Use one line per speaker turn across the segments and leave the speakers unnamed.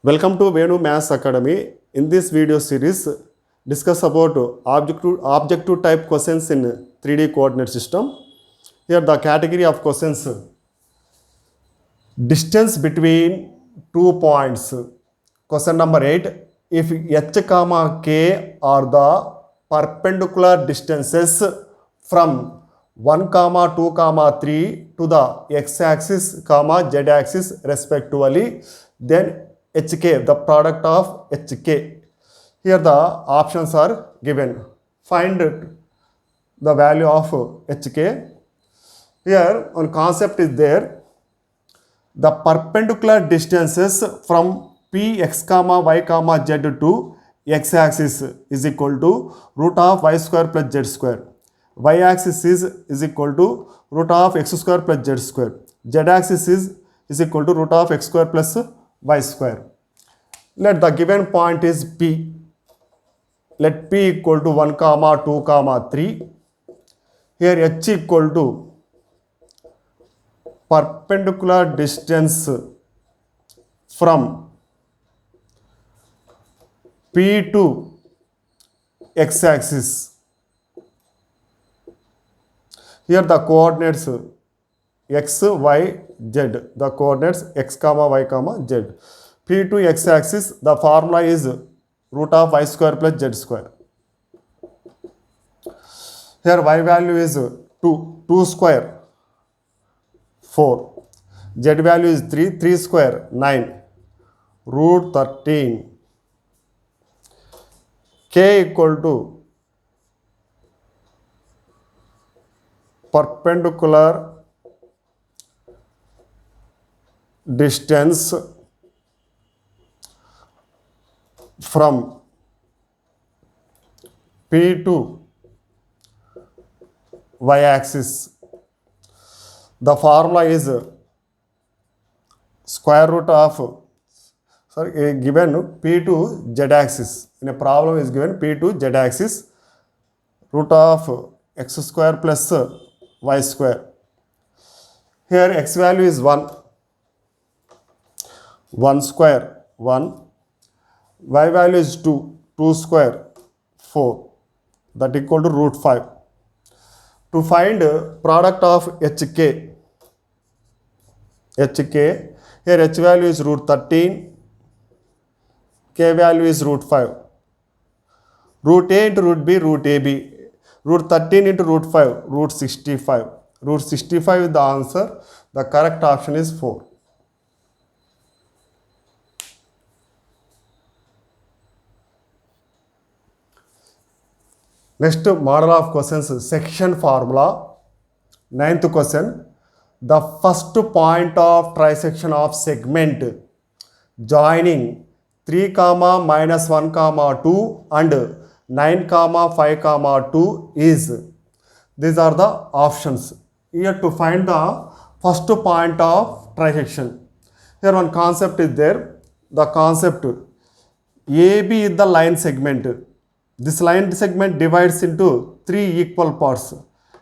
Welcome to Venu Maths Academy. In this video series, discuss about objective type questions in 3D coordinate system. Here the category of questions: distance between 2 points. Question number 8. If h comma k are the perpendicular distances from 1 comma 2 comma 3 to the x-axis comma z-axis respectively, then hk, the product of hk. Here the options are given. Find the value of hk. Here one concept is there. The perpendicular distances from px comma y comma z to x-axis is equal to root of y square plus z square. Y-axis is equal to root of x square plus z square. Z-axis is equal to root of x square plus y square. Let the given point is p. Let p equal to 1 comma 2 comma 3. Here h equal to perpendicular distance from p to x-axis. Here the coordinates x, y, z. The coordinates x comma y comma z. P to x-axis, the formula is root of y square plus z square. Here y value is 2 square 4. Z value is 3 square 9. Root 13. K equal to perpendicular distance from P to y-axis. The formula is square root of given p to z-axis. In a problem is given p to z-axis, root of x square plus y square. Here x value is 1. 1 square 1. Y value is 2 square 4. That equal to root 5. To find product of hk, here h value is root 13, k value is root 5. Root a into root b, root ab. Root 13 into root 5, root 65. Root 65 is the answer. The correct option is 4. Next model of questions, section formula. 9th question. The first point of trisection of segment joining 3 comma minus 1 comma 2 and 9 comma 5 comma 2 is. These are the options. Here to find the first point of trisection. Here one concept is there. The concept AB is the line segment. This line segment divides into 3 equal parts.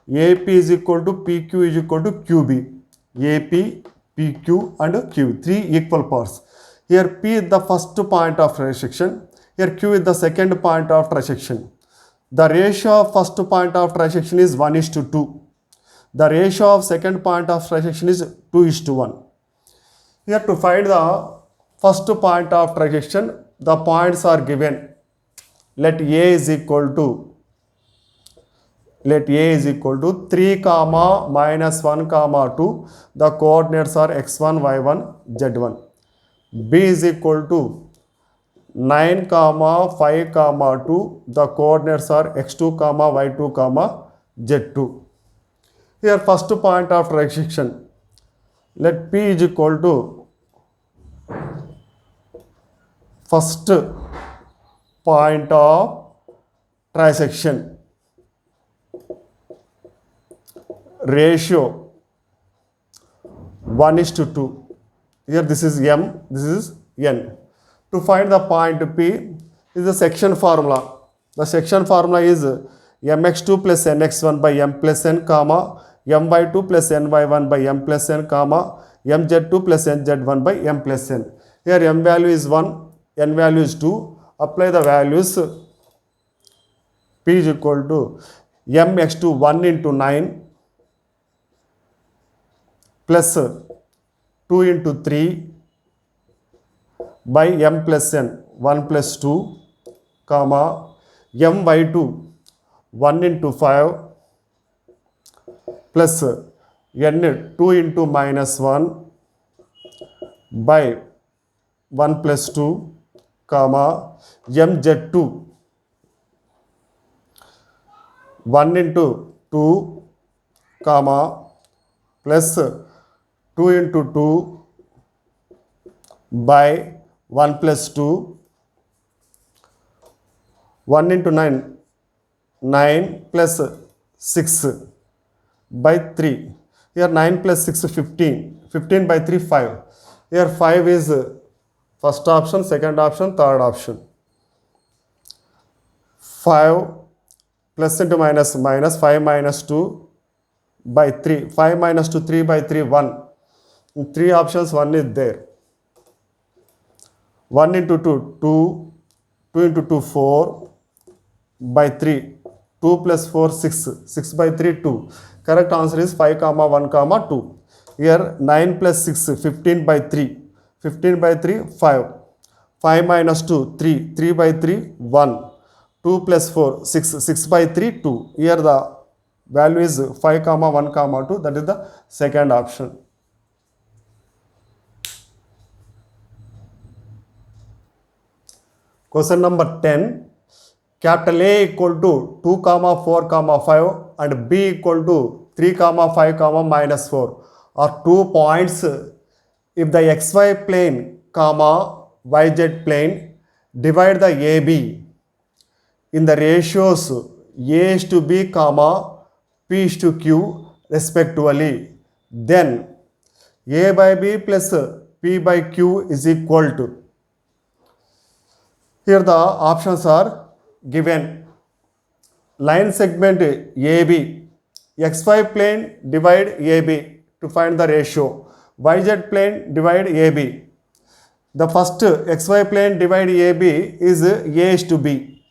AP is equal to PQ is equal to QB. AP, PQ and Q. 3 equal parts. Here P is the first point of trisection. Here Q is the second point of trisection. The ratio of first point of trisection is 1:2. The ratio of second point of trisection is 2:1. Here to find the first point of trisection, the points are given. Let A is equal to 3 comma minus 1 comma 2. The coordinates are x1, y1, z1. B is equal to 9 comma 5 comma 2. The coordinates are x2 comma y2 comma z2. Here first point of trisection. Let P is equal to first point of trisection. Ratio 1:2. Here this is M, this is N. To find the point P is the section formula. The section formula is mx2 plus nx1 by m plus n comma my2 plus ny1 by m plus n comma mz2 plus nz1 by m plus n. Here m value is 1, n value is 2. Apply the values. P is equal to m x to 1 into 9 plus 2 into 3 by m plus n 1 plus 2, comma m by 2 1 into 5 plus n 2 into minus 1 by 1 plus 2, comma mz2 1 into 2, comma plus 2 into 2 by 1 plus 2, 1 into 9, 9 plus 6 by 3. Here 9 plus 6, 15. 15 by 3, 5. Here 5 is first option, second option, third option. 5 plus into minus, minus 5 minus 2 by 3. 5 minus 2, 3 by 3, 1. In 3 options, 1 is there. 1 into 2, 2. 2 into 2, 4 by 3. 2 plus 4, 6. 6 by 3, 2. Correct answer is 5, comma 1, comma 2. Here 9 plus 6, 15 by 3. 15 by 3, 5. 5 minus 2, 3. 3 by 3, 1. 2 plus 4, 6. 6 by 3, 2. Here the value is 5, comma 1, comma 2. That is the second option. Question number 10. Capital A equal to 2, comma 4, comma 5 and B equal to 3, comma 5, comma minus 4 are 2 points if the xy plane, comma yz plane divide the AB in the ratios A is to B, comma P is to Q respectively, then A by B plus P by Q is equal to. Here the options are given. Line segment AB, xy plane divide AB to find the ratio, yz plane divide AB. The first xy plane divide AB is A is to B,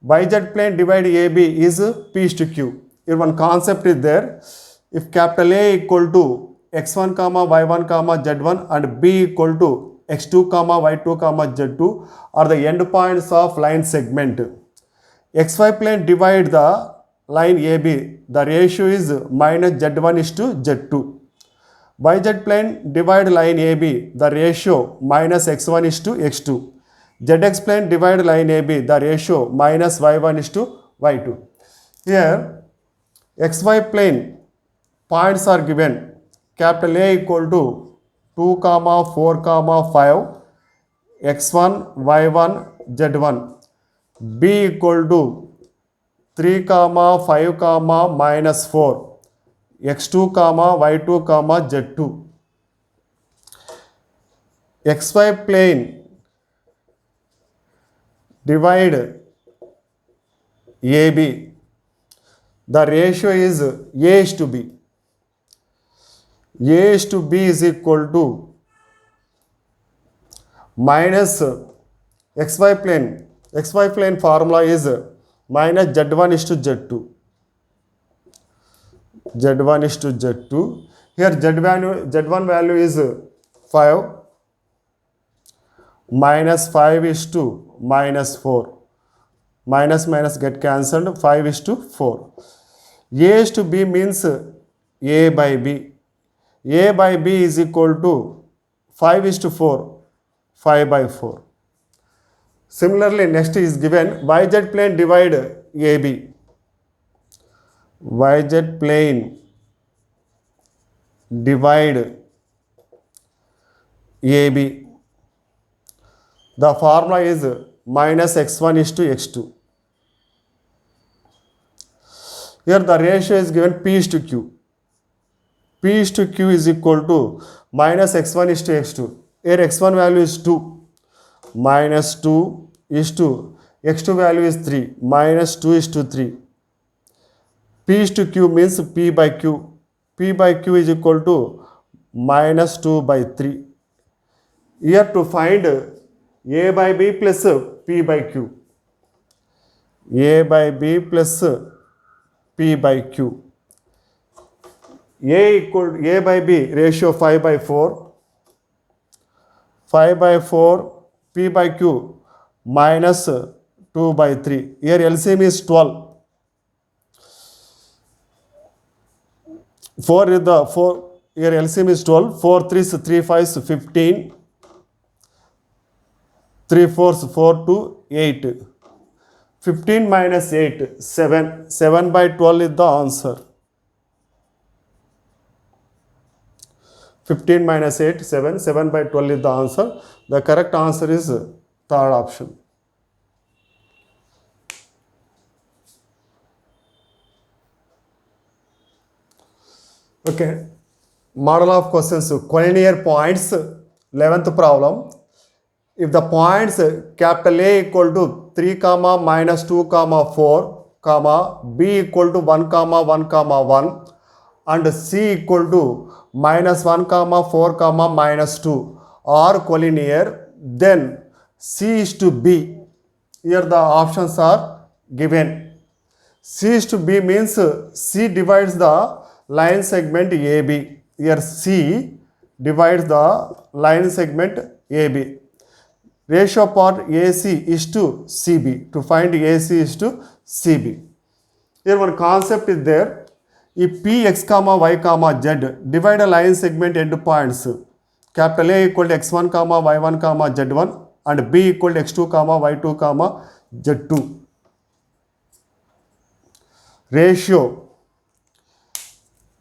yz plane divide AB is P is to Q. Here one concept is there. If capital A equal to x1, comma y1, comma z1 and B equal to x2, comma y2, comma z2 are the end points of line segment. XY plane divide the line AB, the ratio is minus z1 is to z2. YZ plane divide line AB, the ratio minus x1 is to x2. ZX plane divide line AB, the ratio minus y1 is to y2. Here XY plane points are given. Capital A equal to 2, comma 4, comma 5, x1, y1, z1. B equal to 3, comma 5, comma minus 4, x2, comma y2, comma z2. XY plane divide AB, the ratio is A is to B. A is to B is equal to minus XY plane. XY plane formula is minus z1 is to z2. Z1 is to z2. Here z1 value is 5. Minus 5 is to minus 4. Minus minus get cancelled. 5 is to 4. A is to B means A by B. A by B is equal to 5 is to 4. 5 by 4. Similarly, next is given YZ plane divide AB. YZ plane divide AB. The formula is minus x1 is to x2. Here the ratio is given P is to Q. P is to Q is equal to minus x1 is to x2. Here x1 value is 2. Minus 2 is to x2 value is 3. Minus 2 is to 3. P is to Q means P by Q. P by Q is equal to minus 2 by 3. Here to find A by B plus P by Q. A by B plus P by Q. A by B ratio 5 by 4. 5 by 4 P by Q minus 2 by 3. Here LCM is 12. 4 is the 4. Here LCM is 12. 4 3 is 3 5 is 15. 3 4 is 4 2 8. 15 minus 8 7. 7 by 12 is the answer. 15 minus 8 7. 7 by 12 is the answer. The correct answer is third option. Okay, model of questions, collinear points, 11th problem. If the points capital A equal to 3 comma minus 2 comma 4 comma B equal to 1 comma 1 comma 1 and C equal to minus 1 comma 4 comma minus 2 are collinear, then C is to B. Here the options are given. C is to B means C divides the line segment AB. Here C divides the line segment AB. Ratio part AC is to CB. To find AC is to CB. Here one concept is there. If Px comma y comma z divide a line segment end points capital A equal to x1 comma y1 comma z1 and B equal to x2 comma y2 comma z2. Ratio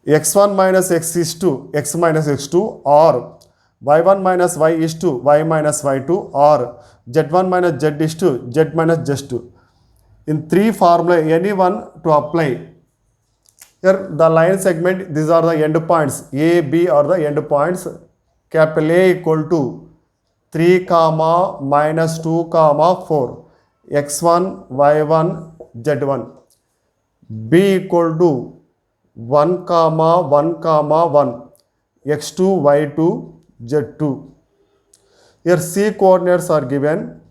x1 minus x is to x minus x2 or y1 minus y is to y minus y2 or z1 minus z is to z minus z2. In three formula, any one to apply. Here the line segment, these are the end points. A, B are the end points. Capital A equal to 3 comma minus 2 comma 4. x1, y1, z1. B equal to 1 comma 1 comma 1. x2, y2, z2. Here C coordinates are given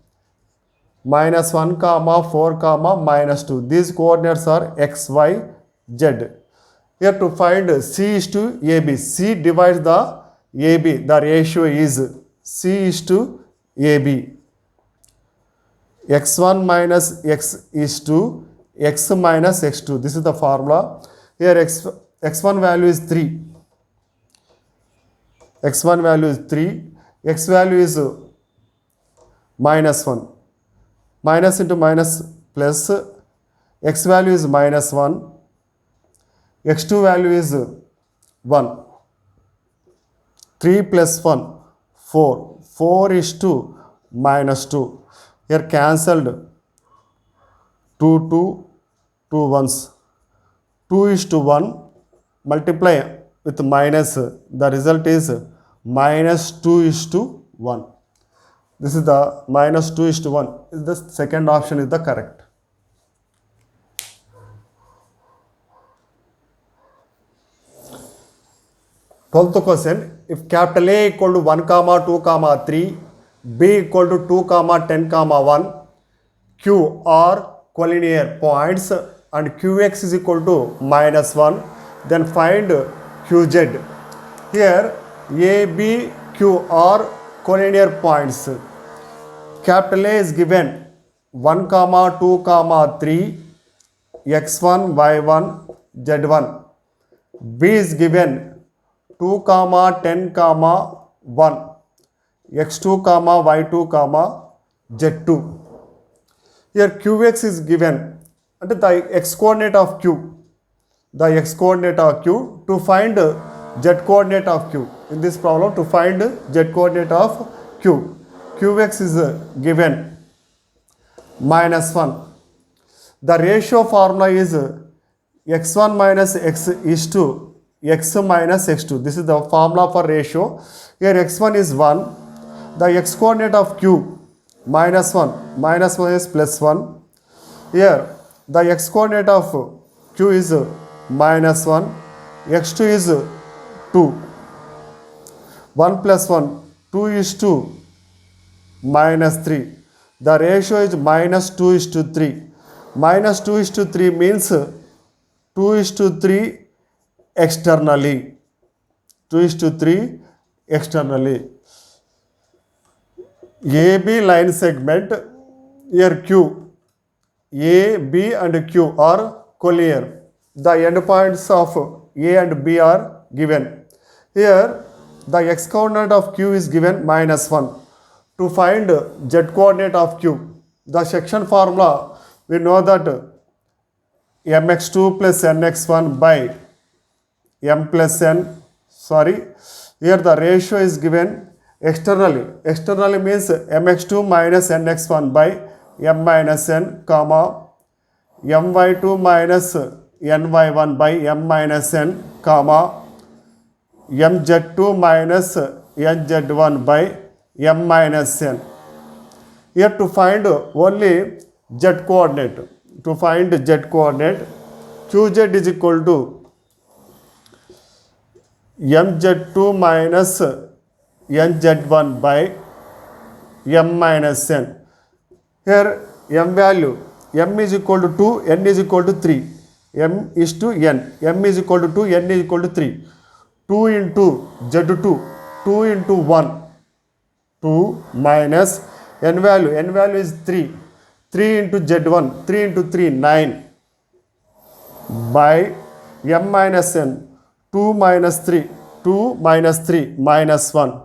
minus 1 comma 4 comma minus 2. These coordinates are x, y, z. Here to find C is to AB. C divides the AB. The ratio is C is to AB. x1 minus x is to x minus x2. This is the formula. Here x1 value is 3. x1 value is 3. X value is minus 1. Minus into minus plus. X value is minus 1. x2 value is 1. 3 plus 1, 4. 4 is to minus 2. Here cancelled 2, 2, 2 ones. 2 is to 1. Multiply with minus. The result is minus 2 is to 1. This is the minus 2 is to 1. The second option is the correct. Twelfth question, if capital A equal to 1 comma 2 comma 3, B equal to 2 comma 10 comma 1, Q are collinear points and Qx is equal to minus 1, then find Qz. Here A, B, Q are collinear points. Capital A is given 1 comma 2 comma 3, x1, y1, z1. B is given 2 comma 10 comma 1, x2 comma y2 comma z2. Here Qx is given and the x coordinate of Q. The x coordinate of Q to find z coordinate of Q. In this problem to find z coordinate of Q. Qx is given minus 1. The ratio formula is x1 minus x is to x minus x2. This is the formula for ratio. Here x1 is 1. The x coordinate of Q minus 1. Minus 1 is plus 1. Here the x coordinate of Q is minus 1. x2 is 2. 1 plus 1, 2 is to minus 3. The ratio is minus 2 is to 3. Minus 2 is to 3 means 2 is to 3 externally. 2 is to 3 externally. AB line segment, here Q. A, B and Q are collinear. The endpoints of A and B are given. Here the x coordinate of Q is given minus 1. To find z coordinate of Q, the section formula, we know that mx2 plus nx1 by m plus n, here the ratio is given externally. Externally means mx2 minus nx1 by m minus n, comma my2 minus ny1 by m minus n, comma mz2 minus nz1 by m minus n. Here to find only z coordinate. To find z coordinate, qz is equal to mz2 minus nz1 by m minus n. Here m value, m is equal to 2, n is equal to 3. M is to n. M is equal to 2, n is equal to 3. 2 into z2, 2 into 1, 2 minus n value is 3. 3 into z1, 3 into 3, 9 by m minus n, 2 minus 3, 2 minus 3, minus 1.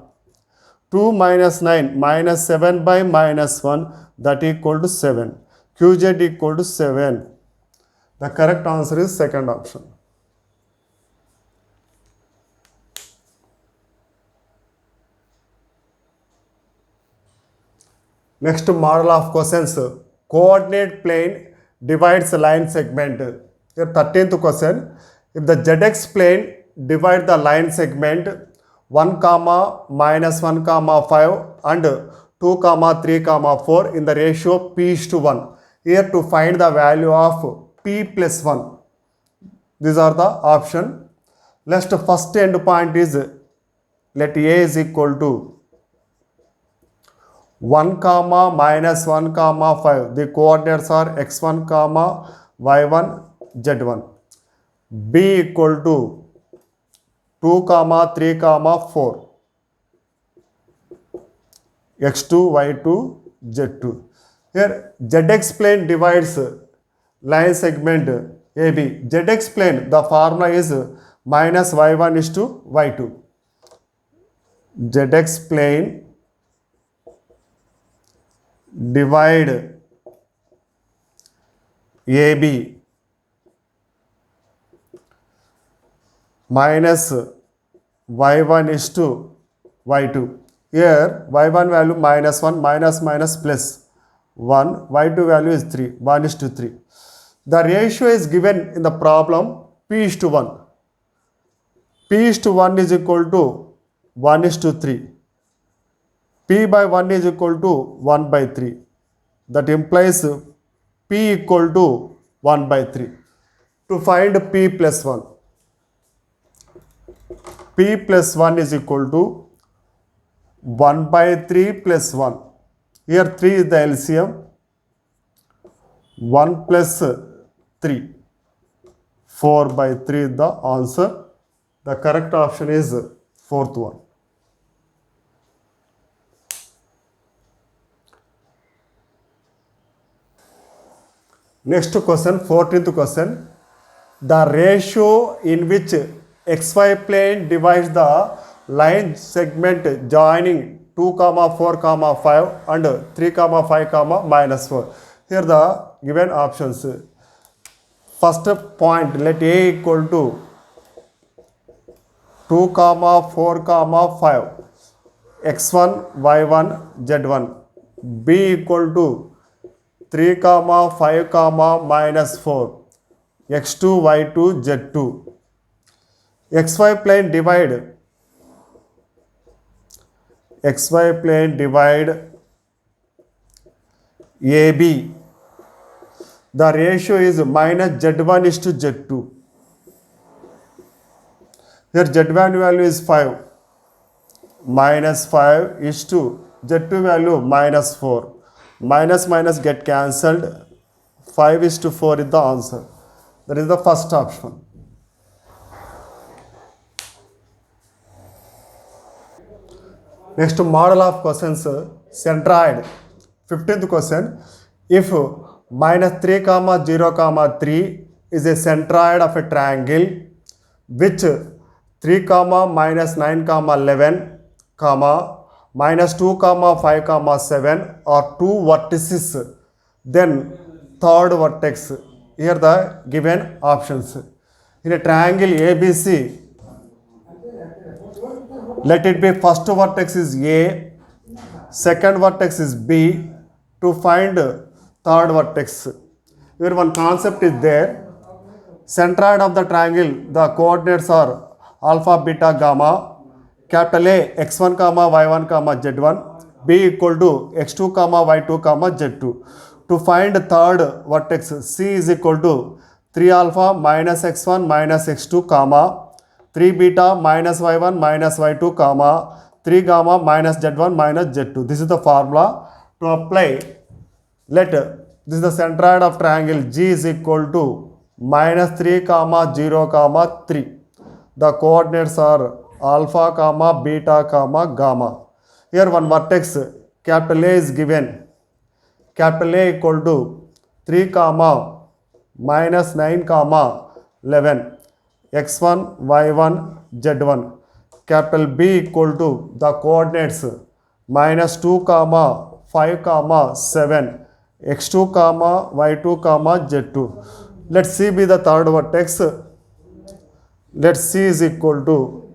2 minus 9, minus 7 by minus 1, that equal to 7. Qz equal to 7. The correct answer is second option. Next model of questions. Coordinate plane divides line segment. Here 13th question. If the zx plane divide the line segment 1 comma minus 1 comma 5 and 2 comma 3 comma 4 in the ratio p is to 1. Here to find the value of p plus 1. These are the option. Next first end point is, let A is equal to 1 comma minus 1 comma 5. The coordinates are x1 comma y1 z1. B equal to 2 comma 3 comma 4. x2 y2 z2. Here zx plane divides line segment AB. Zx plane, the formula is minus y1 is to y2. Zx plane divide AB minus y1 is to y2. Here y1 value minus 1, minus minus plus 1, y2 value is 3, 1 is to 3. The ratio is given in the problem p is to 1. P is to 1 is equal to 1 is to 3. P by 1 is equal to 1 by 3. That implies P equal to 1 by 3. To find P plus 1. P plus 1 is equal to 1 by 3 plus 1. Here 3 is the LCM. 1 plus 3. 4 by 3 is the answer. The correct option is fourth one. Next question, 14th question. The ratio in which xy plane divides the line segment joining 2 comma 4 comma 5 and 3 comma 5 comma minus 4. Here the given options. First point, let A equal to 2 comma 4 comma 5, x1 y1 z1. B equal to 3 comma 5 comma minus 4, x2 y2 z2. xy plane divide AB. The ratio is minus z1 is to z2. Here z1 value is 5. minus 5 is to Z2 value minus 4. Minus minus get cancelled. 5 is to 4 is the answer. That is the first option. Next model of questions, centroid. 15th question, if minus 3 comma 0 comma 3 is a centroid of a triangle which 3 comma minus 9 comma 11 comma minus 2 comma 5 comma 7 are two vertices, then third vertex. Here the given options. In a triangle ABC, let it be first vertex is A, second vertex is B. To find third vertex, here one concept is there. Centroid of the triangle, the coordinates are alpha, beta, gamma. Capital A, x1 comma y1 comma z1, B equal to x2 comma y2 comma z2. To find third vertex, C is equal to 3 alpha minus x1 minus x2 comma 3 beta minus y1 minus y2 comma 3 gamma minus z1 minus z2. This is the formula to apply. Let this is the centroid of triangle G is equal to minus 3 comma 0 comma 3. The coordinates are alpha comma beta comma gamma. Here one vertex capital A is given. Capital A equal to 3 comma minus 9 comma 11 x1 y1 z1. Capital B equal to the coordinates minus 2 comma 5 comma 7 x2 comma y2 comma z2. Let C be the third vertex. Let C is equal to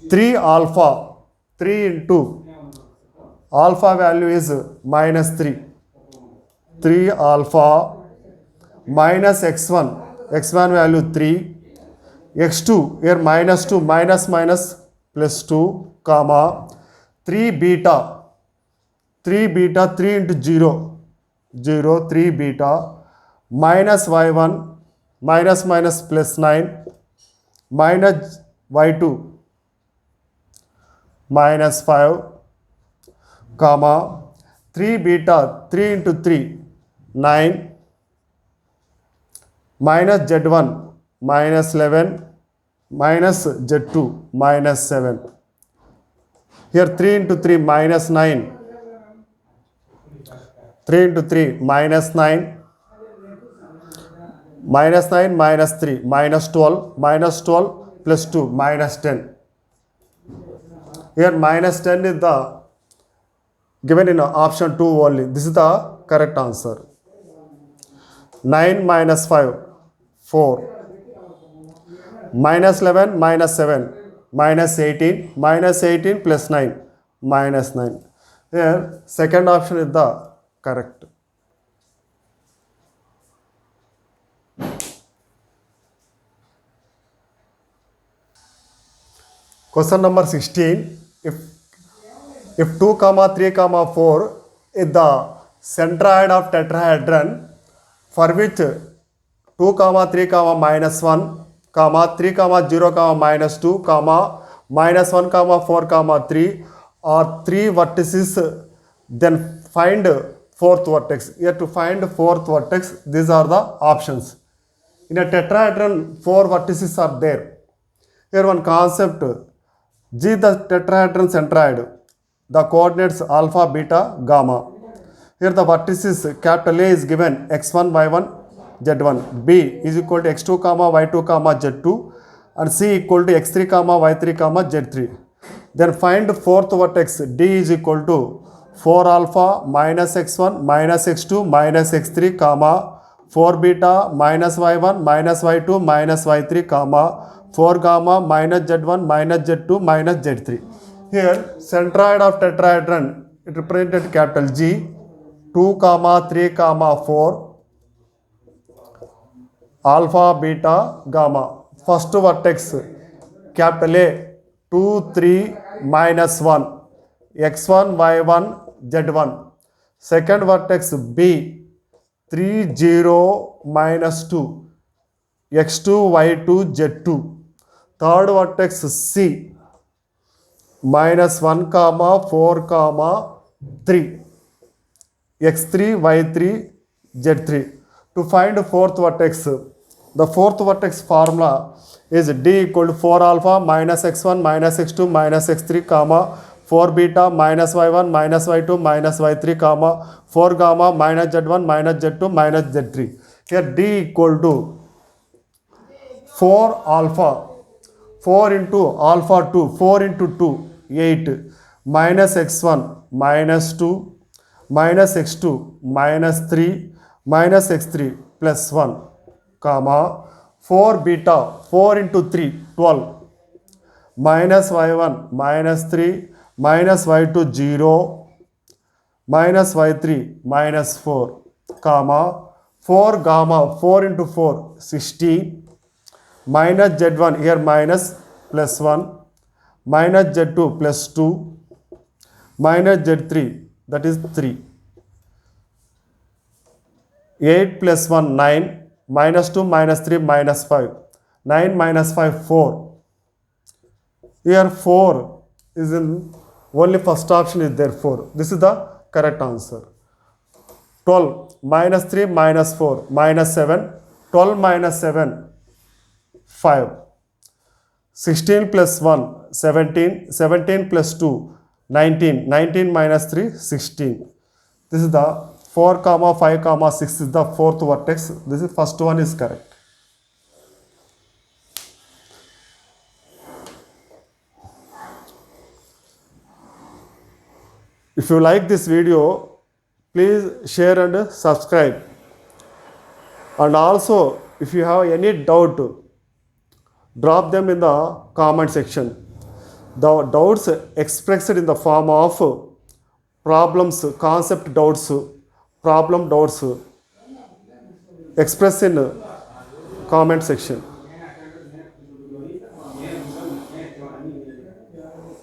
3 alpha, 3 into alpha value is minus 3. 3 alpha minus x1 value 3, x2 here minus 2 minus minus plus 2 comma 3 beta 3 into 0 3 beta minus y1 minus minus plus 9 minus y2 minus 5 comma 3 beta 3 into 3 9 minus z1 minus 11 minus z2 minus 7. Here 3 into 3 minus 9, 3 into 3 minus 9 minus 9 minus 3 minus 12 plus 2 minus 10. Here minus 10 is the given in option 2 only. This is the correct answer. 9 minus 5 4 minus 11 minus 7 minus 18 plus 9 minus 9. Here second option is the correct. Question number 16. If 2 comma 3 comma 4 is the centroid of tetrahedron for which 2 comma 3 comma minus 1 comma 3 comma 0 comma minus 2 comma minus 1 comma 4 comma 3 are 3 vertices, then find fourth vertex. Here to find fourth vertex, these are the options. In a tetrahedron 4 vertices are there. Here one concept, G the tetrahedron centroid, the coordinates alpha, beta, gamma. Here the vertices capital A is given x1, y1, z1. B is equal to x2, comma y2, comma z2. And C equal to x3, comma y3, comma z3. Then find fourth vertex. D is equal to 4 alpha minus x1 minus x2 minus x3, comma 4 beta minus y1 minus y2 minus y3, comma 4 gamma minus z1 minus z2 minus z3. Here centroid of tetrahedron, it represented capital G, 2 comma 3 comma 4 alpha beta gamma. First vertex capital A 2 3 minus 1 x1 y1 z1. Second vertex B 3 0 minus 2 x2 y2 z2. Third vertex C minus 1 comma 4 comma 3, x3 y3 z3. To find fourth vertex, the fourth vertex formula is d equal to 4 alpha minus x1 minus x2 minus x3 comma 4 beta minus y1 minus y2 minus y3 comma 4 gamma minus z1 minus z2 minus z3. Here d equal to 4 alpha, 4 into alpha 2, 4 into 2, 8, minus x1 minus 2 minus x2 minus 3 minus x3 plus 1 comma 4 beta, 4 into 3, 12, minus y1 minus 3 minus y2 0 minus y3 minus 4 comma 4 gamma, 4 into 4, 16, minus z1 here minus plus 1 minus z2 plus 2 minus z3 that is 3. 8 plus 1 9 minus 2 minus 3 minus 5, 9 minus 5 4. Here 4 is in only first option is there 4. This is the correct answer. 12 minus 3 minus 4 minus 7, 12 minus 7 5, 16 plus 1 17, 17 plus 2 19, 19 minus 3 16. This is the 4 comma 5 comma 6 is the fourth vertex. This is first one is correct. If you like this video, please share and subscribe. And also if you have any doubt, drop them in the comment section. The doubts expressed in the form of problems, concept doubts, problem doubts, express in comment section.